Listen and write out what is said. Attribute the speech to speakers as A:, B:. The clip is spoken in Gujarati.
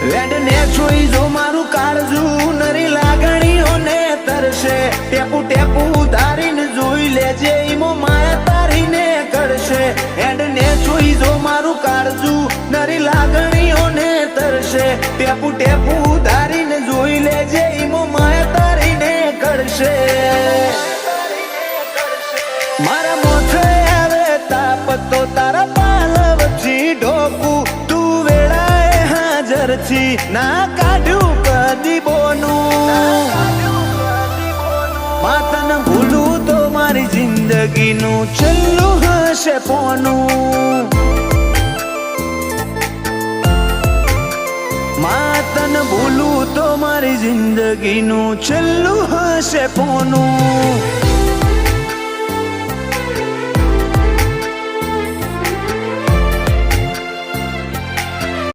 A: વેડને જોઈ જો મારું કાળજું નરી લાગણીઓને તરશે ટેપુ ટેપુ ધારીને જોઈ લેજે ઈમો માયા તારીને કરશે વેડને જોઈ જો મારું કાળજું નરી લાગણીઓને તરશે ટેપુ ટેપુ ધારીને જોઈ લેજે ઈમો માયા તારીને કરશે મારા મોઠે આવે તાપ તો તારા પાલવથી ઢોકું તું વેળાએ હાજર છી ના કાઢ્યું કદી બોનું માતન ભૂલું તો મારી જિંદગીનું છેલ્લું હશે પોનું માતન ભૂલું તો મારી જિંદગીનું છેલ્લું હશે પોનું